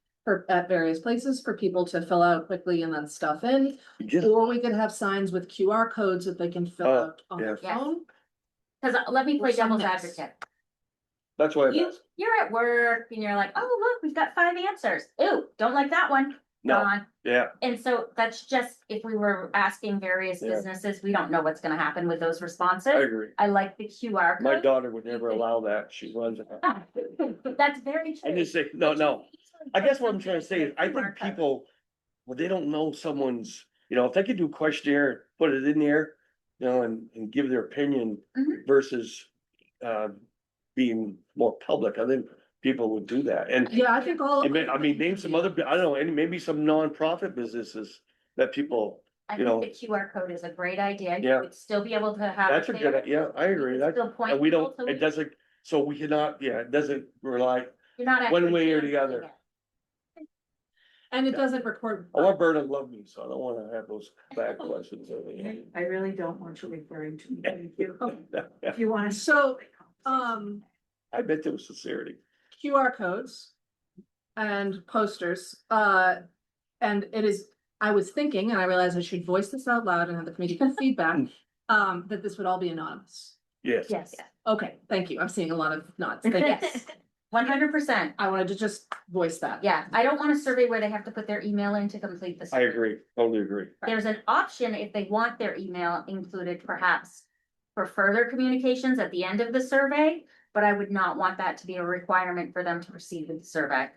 at various places for people to fill out quickly and then stuff in. Just, Or we could have signs with QR codes that they can fill Oh, out on their yeah. phone. Cause let me play Or some devil's mix. advocate. that's why I'm asking. You're at work and you're like, oh, look, we've got 5 answers. Ooh, don't like that one. No, Gone. yeah, And so that's just, if we were asking various Yeah. businesses, we don't know what's gonna happen with those I responses. agree. I like the QR My code. daughter would never allow that. She runs it. That's very true. I just say, no. I guess what I'm trying to say is, I think people, well, they don't know someone's, you know, if they could do a questionnaire, put it in there, you know, and give their opinion Mhm. versus, being more public, I think people would do that. And Yeah, I think all. I mean, name some other, I don't know, and maybe some nonprofit businesses that people, I you know. think the QR code is a great idea. You Yeah. would still be able to have. That's it a good, there. yeah, I agree. You That, could still point and we people don't, to it doesn't, so we cannot, yeah, it doesn't rely, You're not one actually way or canceling the other. it. And it doesn't record. I want Bert to love me, so I don't wanna have those bad questions. I really don't want you referring to me. Thank you. If you want to. So, I bet there was sincerity. QR codes and posters, and it is, I was thinking, and I realized I should voice this out loud and have the committee give feedback, that this would all be anonymous. Yes. Yes. Okay, thank you. I'm seeing a lot of nods. Thank you. Yes. 100%. I wanted to just voice that. Yeah, I don't want a survey where they have to put their email in to complete the I survey. agree, totally agree. There's an option if they want their email included perhaps for further communications at the end of the survey, but I would not want that to be a requirement for them to receive in the survey.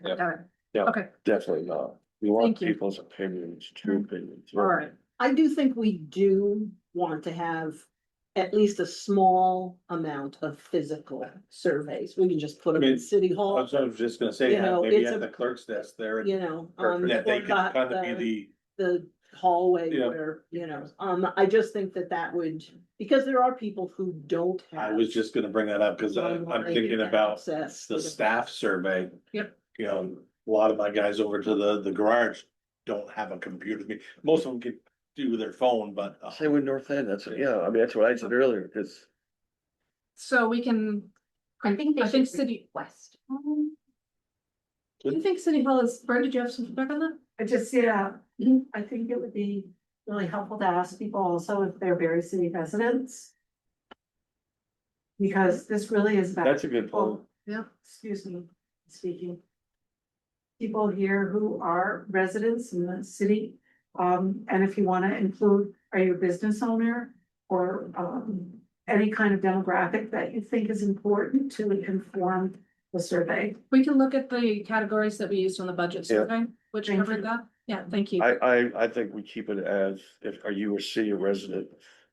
Yeah, Okay. definitely not. We want Thank you. people's opinions, true opinions. All right. I do think we do want to have at least a small amount of physical surveys. We can just put them I in mean, City I Hall, was just gonna say, You know, maybe it's at a- the clerk's desk there, you know. that they or could got kind of be the hallway Yeah. where, I just think that would, because there are people who don't have. I was just gonna bring that up, cause I'm online thinking about access the to staff survey. Yep. You know, a lot of my guys over to the garage don't have a computer. I mean, most of them can do their phone, but. Same with North End, that's, yeah, I mean, that's what I said earlier, cause So we can, I think they I think should City, request. do you think City Hall is, Brenda, did you have some feedback on that? I just, I think it would be really helpful to ask people also if they're Barre City residents. Because this really is about. that's a good point. Yeah. Excuse me, speaking. People here who are residents in the city, and if you wanna include, are you a business owner? Or, any kind of demographic that you think is important to inform the survey. We can look at the categories that we used on the budget Yeah. survey, which Thank covered you. that. Yeah, thank you. I think we keep it as, if, are you a city resident?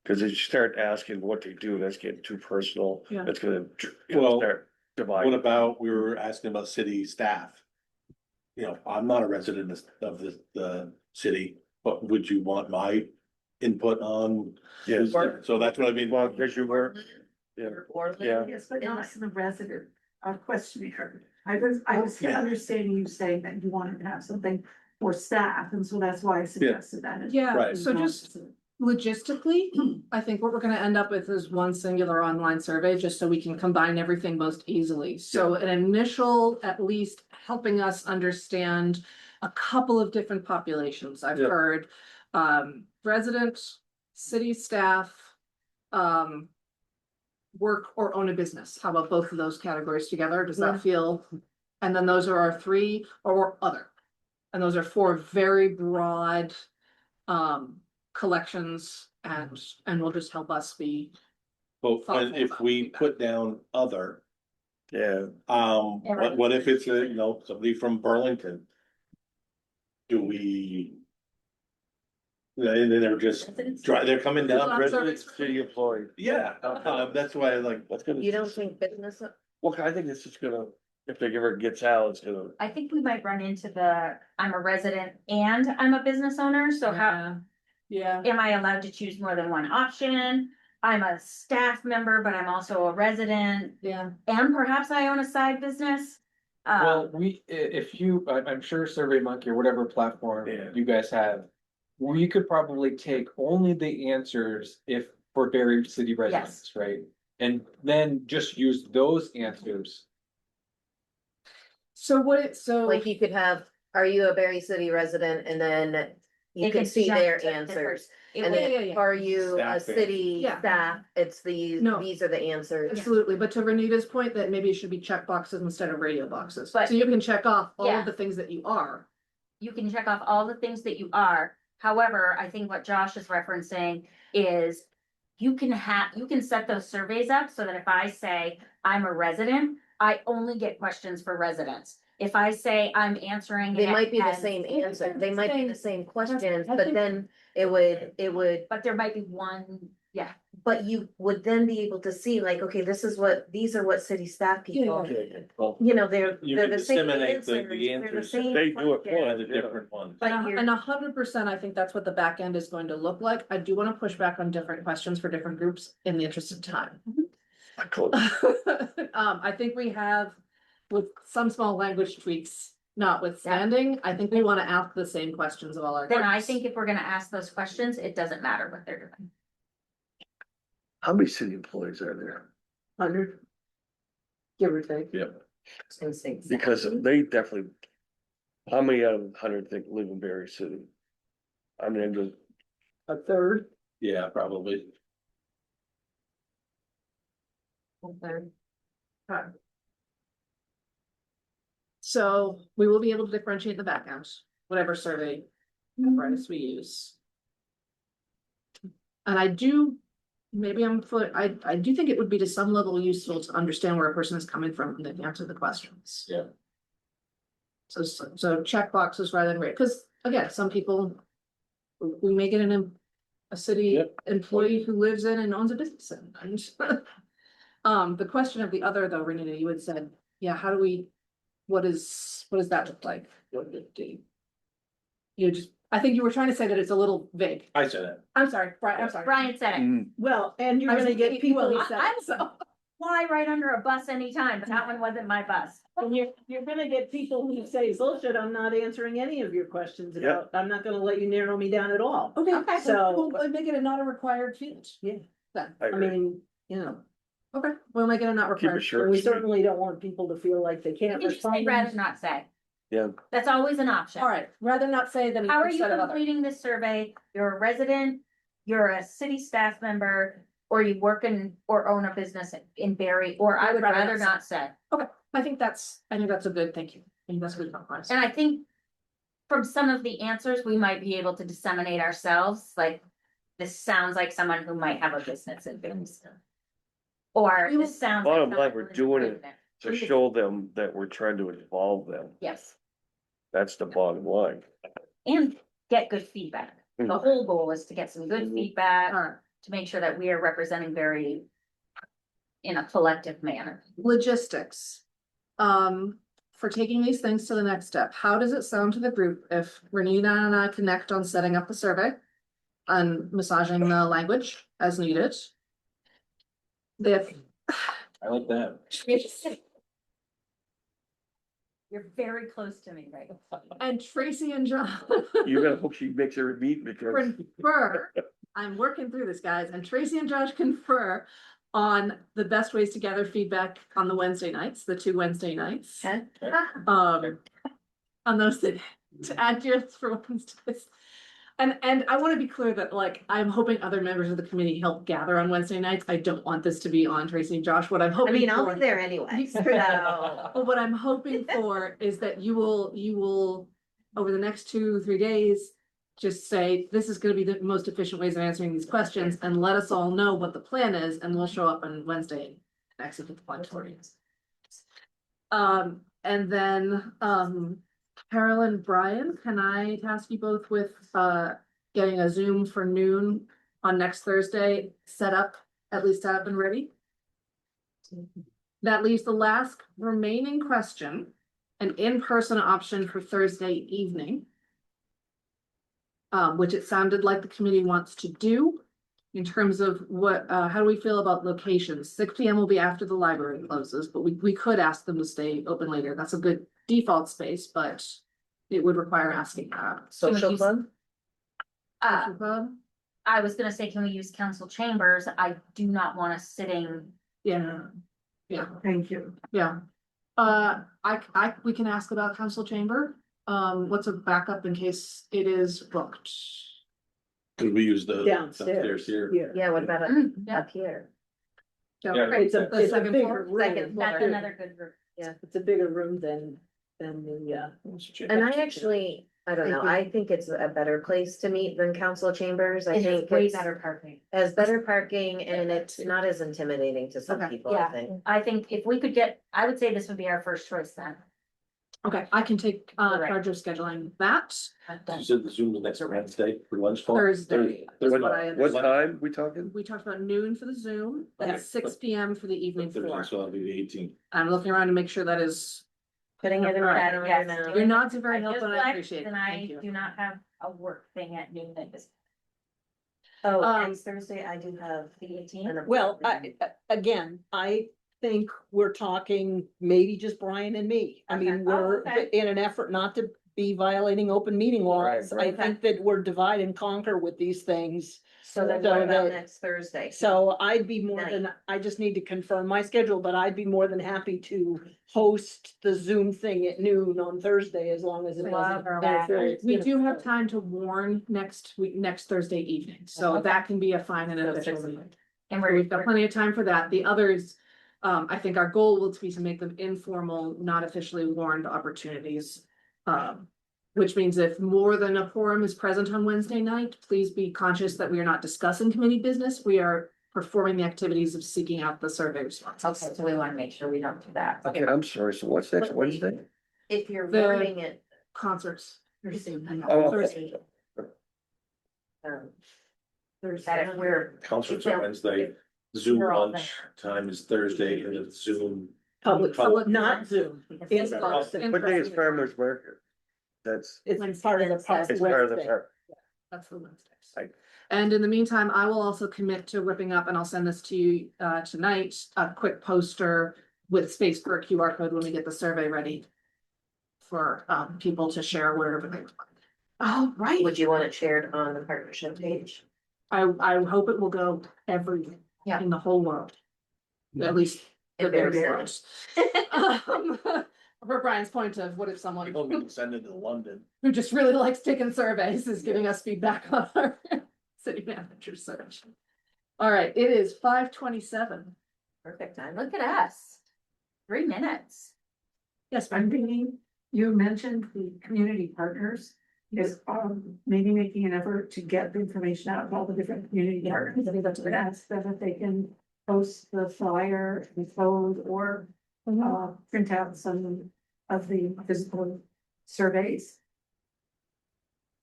Cause if you start asking what they do, that's getting too personal. Yeah. It's gonna, Well, start What dividing. about, we were asking about city staff? You know, I'm not a resident of the city, but would you want my input on? Yes. So that's what I mean. Well, because you were, yeah, yeah. Yes, but not in the resident, questionnaire. I was understanding you saying that you wanted to have something for staff, and so that's why I suggested that. Yeah, Right. so just logistically, I think what we're gonna end up with is one singular online survey, just so we can combine everything most easily. So an initial, at least helping us understand a couple of different populations. I've Yeah. heard residents, city staff, work or own a business. How about both of those categories together? Does that feel? And then those are our three, or other. And those are four very broad collections, and will just help us be. But when, if we put down other, Yeah, what if it's somebody from Burlington? Do we? And then they're just, they're coming down, resident city employee. yeah, that's why I like. That's gonna. You don't think business? Well, I think this is gonna, if they ever gets out, it's gonna, I think we might run into I'm a resident and I'm a business owner, so how, Yeah. am I allowed to choose more than one option? I'm a staff member, but I'm also a resident, Yeah. and perhaps I own a side business. Well, if you, I'm sure SurveyMonkey or whatever platform Yeah. you guys have, we could probably take only the answers if for Barre City residents, right? And then just use those answers. So so. Like you could have, are you a Barre City resident? And then you It can could see jump their to different- answers. it And would- then, are you a Staff city Yeah. staff? It's these No. are the answers. Absolutely, but to Renita's point, that maybe it should be check boxes instead of radio boxes. But- So you can check off all Yeah. of the things that you are. You can check off all the things that you are. However, I think what Josh is referencing is you can set those surveys up so that if I say I'm a resident, I only get questions for residents. If I say I'm answering. They it might be the as- same answer. They might be the same questions, I but think- then it would, But there might be one, yeah. but you would then be able to see like, okay, these are what city staff people. okay, well, You know, they're You the can same disseminate answers. the They're the answers. same They do it questions. for The different ones. But And you're- 100%, I think that's what the back end is going to look like. I do want to push back on different questions for different groups in the interest of time. cool. I think we have, with some small language tweaks, notwithstanding, I think we wanna ask the same questions of all our. Then I groups. think if we're gonna ask those questions, it doesn't matter what they're doing. How many city employees are there? 100. Give or take. Yeah. Because they definitely, how many out of 100 think live in Barre City? I mean, just A third. Yeah, probably. So we will be able to differentiate the backgrounds, whatever survey apparatus we use. And I do, maybe I do think it would be to some level useful to understand where a person is coming from when they answer the questions. Yeah. So check boxes rather than rate, because again, some people, we may get a city Yep. employee who lives in and owns a business in, and the question of the other though, Renita, you had said, yeah, how do we, what does that look like? What do you just, I think you were trying to say that it's a little vague. I said that. I'm sorry, Brian, I'm sorry. Brian said it. Well, and you're I was gonna get thinking- well, people, he said it, so. Fly right under a bus anytime, but that one wasn't my bus. and you're gonna get people who say, bullshit, I'm not answering any of your questions about, I'm not gonna let you narrow me down at all. Okay, Okay. so we'll make it a not a required field. Yeah. Then, I I agree. mean, you know, okay, we'll make it a not Keep it required. short. and we and sweet. certainly don't want people to feel like they You can't can just say respond. rather not say. Yeah, That's always an option. All right, rather not say than. How are you instead of other. completing this survey? You're a resident, you're a city staff member, or you work in or own a business in Barre, or I would rather not say. I think that's a good, thank you. I think that's a good compromise. And I think from some of the answers, we might be able to disseminate ourselves, like, this sounds like someone who might have a business in Barre. Or We will- this sounds. Bottom like line, someone we're who lives doing in it Barre. to show them that we're trying to involve them. Yes, That's the bottom line. and get good feedback. The Mm. whole goal is to get some good Mhm. feedback, All right, to make sure that we are representing Barre in a collective manner. logistics. For taking these things to the next step, how does it sound to the group if Renita and I connect on setting up the survey? And massaging the language as needed? If I like that. You're very close to me, right? and Tracy and John. You gotta hope she makes her meet because Confer, I'm working through this, guys, and Tracy and Josh confer on the best ways to gather feedback on the Wednesday nights, the 2 Wednesday nights. Okay. On those to add to your list for Wednesdays. And I wanna be clear that like, I'm hoping other members of the committee help gather on Wednesday nights. I don't want this to be on Tracy and Josh. What I'm I hoping mean, I'll for. be there anyway, so. Well, what I'm hoping for is that you will, over the next 2-3 days, just say, this is gonna be the most efficient ways of answering these questions, and let us all know what the plan is, and we'll show up on Wednesday and exit the auditoriums. And then, Carol and Brian, can I task you both with, getting a Zoom for noon on next Thursday, set up and ready? That leaves the last remaining question, an in-person option for Thursday evening. Which it sounded like the committee wants to do. In terms of what, how do we feel about locations? 6 p.m. will be after the library closes, but we could ask them to stay open later. That's a good default space, but it would require asking that. Social club? I was gonna say, can we use council chambers? I do not want us sitting. Yeah, Thank you. yeah. We can ask about council chamber. What's a backup in case it is booked? Cause we use the Downstairs. here. Yeah. Yeah, what about Yeah, up here? Yeah. It's a, The it's a second bigger floor? room. Second that's floor. another good group. It's a bigger room than the, And I actually, I don't know, I think it's a better place to meet than council chambers. I It think has way it's better parking. has better parking and it's not as intimidating to some Okay. people, I Yeah. think. I think if we could get, I would say this would be our first choice then. Okay, I can take Correct. charge of scheduling that You said the Zoom is next Wednesday for lunch. Thursday. Is what I what understand. time we talking? We talked about noon for the Zoom Okay. and 6 p.m. for the evening Thursday, floor. so that'll be the 18th. I'm looking around to make sure that is, Putting it in All the right. calendar Yes. now. your nods are very I just helpful and I flexed appreciate it. And Thank I you. do not have a work thing at noon at this. Oh, Um, next Thursday I do have The 18th. an well, appointment. again, I think we're talking maybe just Brian and me. I Okay. mean, Oh, we're okay. in an effort not to be violating open meeting laws. Right. I think that we're divide and conquer with these things. So then So what about that- next Thursday? So I'd be more than, I just need to confirm my schedule, but I'd be more than happy to host the Zoom thing at noon on Thursday, as long as it doesn't. Love that. interfere. We do have time to warn next week, next Thursday evening, so Okay. that can be a fine and So official 6 meeting. And So we've got plenty of time for that. The others, I think our goal will be to make them informal, not officially warned opportunities. Which means if more than a quorum is present on Wednesday night, please be conscious that we are not discussing committee business. We are performing the activities of seeking out the survey responses. Okay, so we wanna make sure we don't do that. Okay, I'm sorry, so what's next But- Wednesday? If you're The- warning it, Concerts. Oh, Thursday. um, That if we're, Concerts on Wednesday, Zoom We're all lunch time is Thursday, and it's Zoom. Public, not Zoom. because It's it's- person. What day is Farmers Market? That's, It's part of the park it's part of the Wednesday. park. That's the Wednesdays. Right. And in the meantime, I will also commit to whipping up, and I'll send this to you tonight, a quick poster with space for a QR code when we get the survey ready. For people to share wherever they want. Oh, right. would you want it shared on the partnership page? I hope it will go everywhere. Yeah. In the whole world. At least. the If there's very a- world. For Brian's point of what if someone People can send it to London. who just really likes taking surveys is giving us feedback on our city manager search. All right, it is 5:27. Perfect time. look at us. 3 minutes. Yes, I'm Brian. thinking, you mentioned the community partners. Is maybe making an effort to get the information out of all the different community partners. I think that's what ask them if they can post the flyer, the code, or print out some of the physical surveys.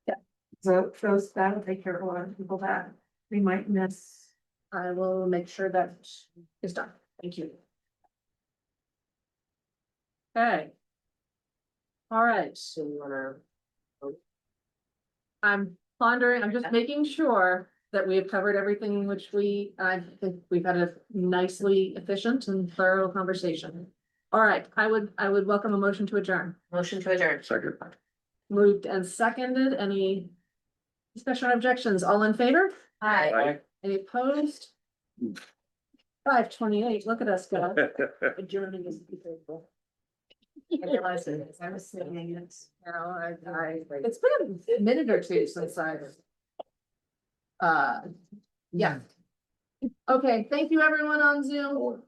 Yeah. So those, that'll take care of a lot of people that we might miss. I will make sure that is done. Thank you. Okay. All right, So you wanna, I'm pondering, I'm just making sure that we have covered everything which I think we've had a nicely efficient and thorough conversation. All right, I would welcome a motion to adjourn. motion to adjourn. Second. Moved and seconded. Any discussion or objections? All in favor? Hi. Right. Any opposed? 5:28, look at us go. Adjourning is people. I realized it is. I was saying it. You know, it's been a minute or two since I've. Yeah. Okay, thank you everyone on Zoom.